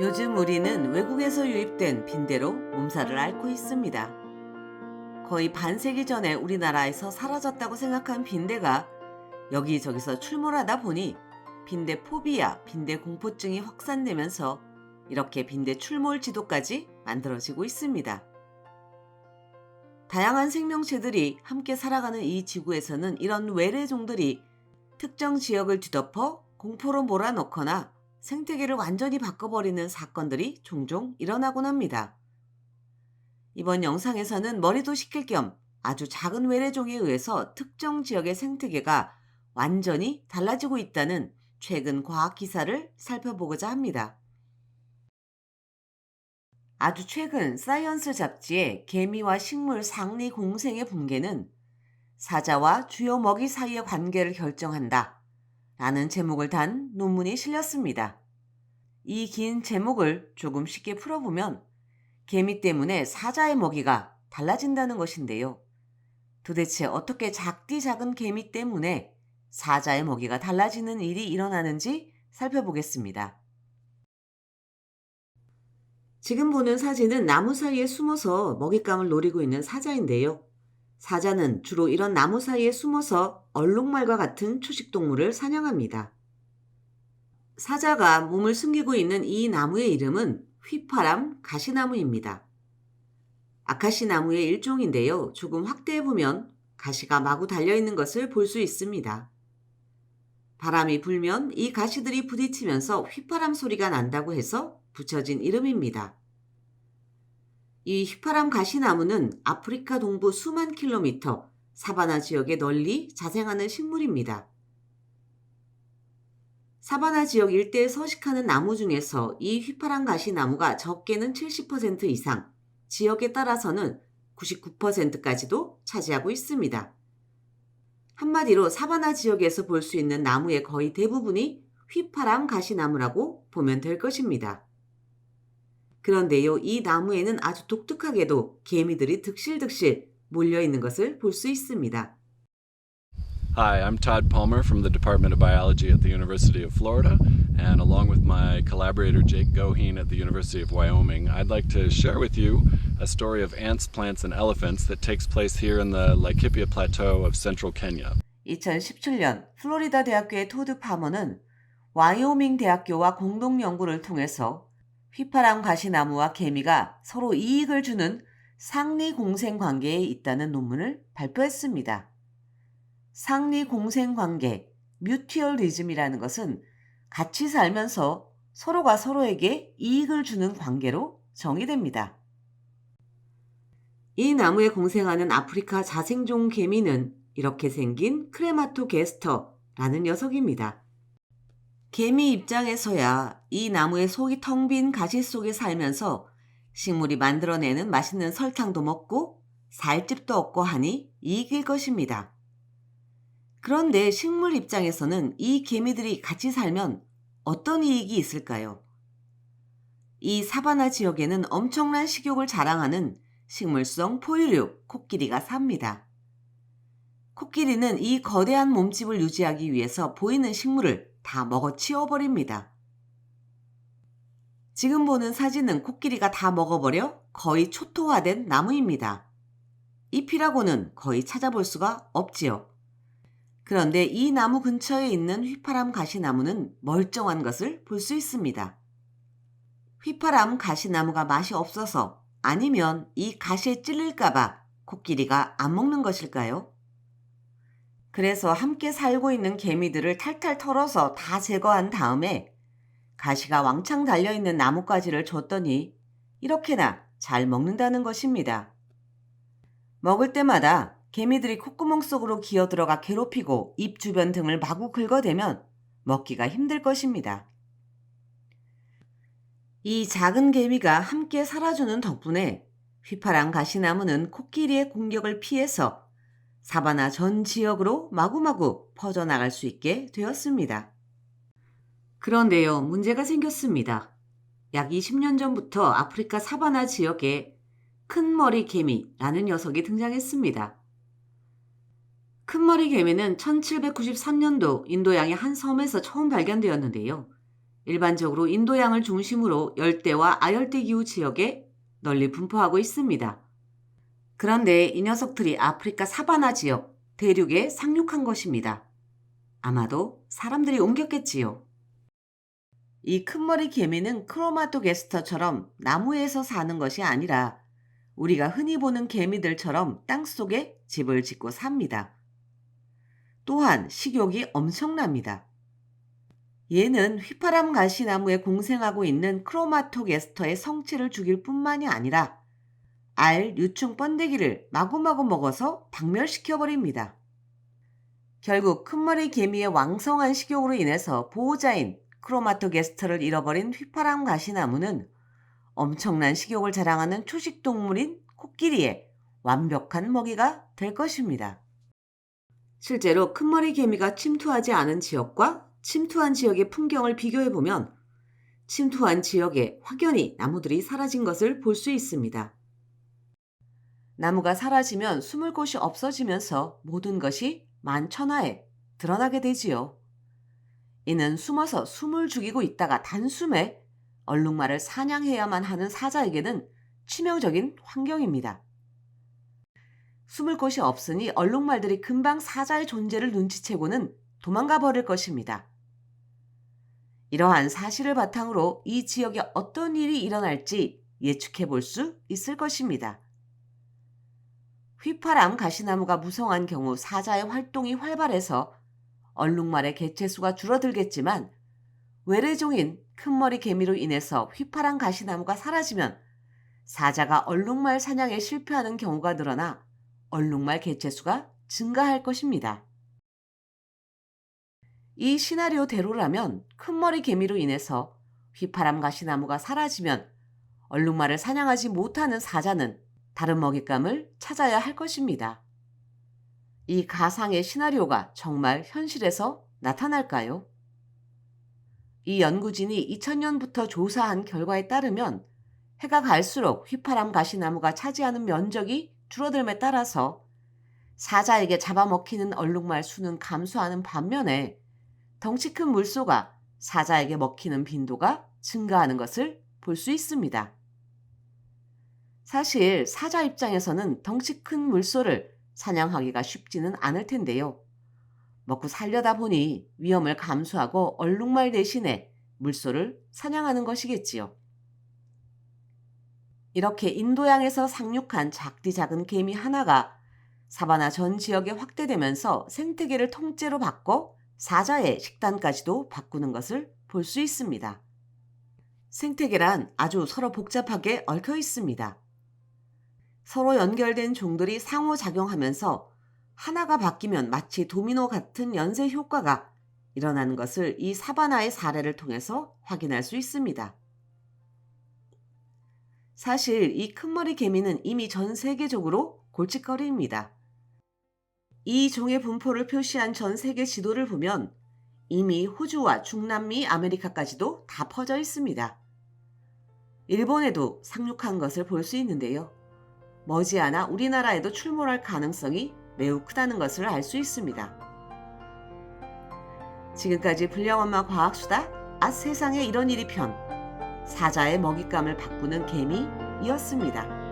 요즘 우리는 외국에서 유입된 빈대로 몸살을 앓고 있습니다. 거의 반세기 전에 우리나라에서 사라졌다고 생각한 빈대가 여기저기서 출몰하다 보니 빈대 포비아, 빈대 공포증이 확산되면서 이렇게 빈대 출몰 지도까지 만들어지고 있습니다. 다양한 생명체들이 함께 살아가는 이 지구에서는 이런 외래종들이 특정 지역을 뒤덮어 공포로 몰아넣거나 생태계를 완전히 바꿔버리는 사건들이 종종 일어나곤 합니다. 이번 영상에서는 머리도 식힐 겸 아주 작은 외래종에 의해서 특정 지역의 생태계가 완전히 달라지고 있다는 최근 과학 기사를 살펴보고자 합니다. 아주 최근 사이언스 잡지의 개미와 식물 상리 공생의 붕괴는 사자와 주요 먹이 사이의 관계를 결정한다 라는 제목을 단 논문이 실렸습니다. 이 긴 제목을 조금 쉽게 풀어보면 개미 때문에 사자의 먹이가 달라진다는 것인데요. 도대체 어떻게 작디 작은 개미 때문에 사자의 먹이가 달라지는 일이 일어나는지 살펴보겠습니다. 지금 보는 사진은 나무 사이에 숨어서 먹잇감을 노리고 있는 사자인데요. 사자는 주로 이런 나무 사이에 숨어서 얼룩말과 같은 초식동물을 사냥합니다. 사자가 몸을 숨기고 있는 이 나무의 이름은 휘파람 가시나무입니다. 아카시 나무의 일종인데요. 조금 확대해보면 가시가 마구 달려있는 것을 볼 수 있습니다. 바람이 불면 이 가시들이 부딪히면서 휘파람 소리가 난다고 해서 붙여진 이름입니다. 이 휘파람 가시나무는 아프리카 동부 수만 킬로미터 사바나 지역에 널리 자생하는 식물입니다. 사바나 지역 일대에 서식하는 나무 중에서 이 휘파람 가시나무가 적게는 70% 이상, 지역에 따라서는 99%까지도 차지하고 있습니다. 한마디로 사바나 지역에서 볼 수 있는 나무의 거의 대부분이 휘파람 가시나무라고 보면 될 것입니다. 그런데요, 이 나무에는 아주 독특하게도 개미들이 득실득실 몰려있는 것을 볼 수 있습니다. Hi, I'm Todd Palmer from the Department of Biology at the University of Florida, and along with my collaborator Jake Goheen at the University of Wyoming, I'd like to share with you a story of ants, plants, and elephants that takes place here in the Laikipia Plateau of central Kenya. 2017년 플로리다 대학교의 토드 파머는 와이오밍 대학교와 공동 연구를 통해서 휘파람 가시나무와 개미가 서로 이익을 주는 상리 공생 관계에 있다는 논문을 발표했습니다. 상리 공생 관계, 뮤튜얼리즘이라는 것은 같이 살면서 서로가 서로에게 이익을 주는 관계로 정의됩니다. 이 나무에 공생하는 아프리카 자생종 개미는 이렇게 생긴 크레마토게스터라는 녀석입니다. 개미 입장에서야 이 나무의 속이 텅 빈 가시 속에 살면서 식물이 만들어내는 맛있는 설탕도 먹고 살집도 얻고 하니 이익일 것입니다. 그런데 식물 입장에서는 이 개미들이 같이 살면 어떤 이익이 있을까요? 이 사바나 지역에는 엄청난 식욕을 자랑하는 식물성 포유류 코끼리가 삽니다. 코끼리는 이 거대한 몸집을 유지하기 위해서 보이는 식물을 다 먹어 치워버립니다. 지금 보는 사진은 코끼리가 다 먹어버려 거의 초토화된 나무입니다. 잎이라고는 거의 찾아볼 수가 없지요. 그런데 이 나무 근처에 있는 휘파람 가시나무는 멀쩡한 것을 볼 수 있습니다. 휘파람 가시나무가 맛이 없어서 아니면 이 가시에 찔릴까봐 코끼리가 안 먹는 것일까요? 그래서 함께 살고 있는 개미들을 탈탈 털어서 다 제거한 다음에 가시가 왕창 달려있는 나뭇가지를 줬더니 이렇게나 잘 먹는다는 것입니다. 먹을 때마다 개미들이 콧구멍 속으로 기어들어가 괴롭히고 입 주변 등을 마구 긁어대면 먹기가 힘들 것입니다. 이 작은 개미가 함께 살아주는 덕분에 휘파람 가시나무는 코끼리의 공격을 피해서 사바나 전 지역으로 마구마구 퍼져나갈 수 있게 되었습니다. 그런데요, 문제가 생겼습니다. 약 20년 전부터 아프리카 사바나 지역에 큰머리 개미라는 녀석이 등장했습니다. 큰머리 개미는 1793년도 인도양의 한 섬에서 처음 발견되었는데요. 일반적으로 인도양을 중심으로 열대와 아열대 기후 지역에 널리 분포하고 있습니다. 그런데 이 녀석들이 아프리카 사바나 지역, 대륙에 상륙한 것입니다. 아마도 사람들이 옮겼겠지요. 이 큰머리 개미는 크로마토게스터처럼 나무에서 사는 것이 아니라 우리가 흔히 보는 개미들처럼 땅속에 집을 짓고 삽니다. 또한 식욕이 엄청납니다. 얘는 휘파람 가시나무에 공생하고 있는 크로마토게스터의 성체를 죽일 뿐만이 아니라 알, 유충, 번데기를 마구마구 먹어서 박멸시켜버립니다. 결국 큰머리 개미의 왕성한 식욕으로 인해서 보호자인 크로마토게스터를 잃어버린 휘파람 가시나무는 엄청난 식욕을 자랑하는 초식동물인 코끼리의 완벽한 먹이가 될 것입니다. 실제로 큰머리 개미가 침투하지 않은 지역과 침투한 지역의 풍경을 비교해보면 침투한 지역에 확연히 나무들이 사라진 것을 볼 수 있습니다. 나무가 사라지면 숨을 곳이 없어지면서 모든 것이 만천하에 드러나게 되지요. 이는 숨어서 숨을 죽이고 있다가 단숨에 얼룩말을 사냥해야만 하는 사자에게는 치명적인 환경입니다. 숨을 곳이 없으니 얼룩말들이 금방 사자의 존재를 눈치채고는 도망가 버릴 것입니다. 이러한 사실을 바탕으로 이 지역에 어떤 일이 일어날지 예측해 볼 수 있을 것입니다. 휘파람 가시나무가 무성한 경우 사자의 활동이 활발해서 얼룩말의 개체수가 줄어들겠지만 외래종인 큰머리 개미로 인해서 휘파람 가시나무가 사라지면 사자가 얼룩말 사냥에 실패하는 경우가 늘어나 얼룩말 개체수가 증가할 것입니다. 이 시나리오대로라면 큰머리 개미로 인해서 휘파람 가시나무가 사라지면 얼룩말을 사냥하지 못하는 사자는 다른 먹잇감을 찾아야 할 것입니다. 이 가상의 시나리오가 정말 현실에서 나타날까요? 이 연구진이 2000년부터 조사한 결과에 따르면 해가 갈수록 휘파람 가시나무가 차지하는 면적이 줄어들음에 따라서 사자에게 잡아먹히는 얼룩말 수는 감소하는 반면에 덩치 큰 물소가 사자에게 먹히는 빈도가 증가하는 것을 볼 수 있습니다. 사실 사자 입장에서는 덩치 큰 물소를 사냥하기가 쉽지는 않을 텐데요. 먹고 살려다 보니 위험을 감수하고 얼룩말 대신에 물소를 사냥하는 것이겠지요. 이렇게 인도양에서 상륙한 작디 작은 개미 하나가 사바나 전 지역에 확대되면서 생태계를 통째로 바꿔 사자의 식단까지도 바꾸는 것을 볼 수 있습니다. 생태계란 아주 서로 복잡하게 얽혀 있습니다. 서로 연결된 종들이 상호작용하면서 하나가 바뀌면 마치 도미노 같은 연쇄 효과가 일어나는 것을 이 사바나의 사례를 통해서 확인할 수 있습니다. 사실 이 큰머리 개미는 이미 전 세계적으로 골칫거리입니다. 이 종의 분포를 표시한 전 세계 지도를 보면 이미 호주와 중남미 아메리카까지도 다 퍼져 있습니다. 일본에도 상륙한 것을 볼 수 있는데요. 머지않아 우리나라에도 출몰할 가능성이 매우 크다는 것을 알 수 있습니다. 지금까지 불량엄마 과학수다 세상에 이런 일이 편 사자의 먹잇감을 바꾸는 개미이었습니다.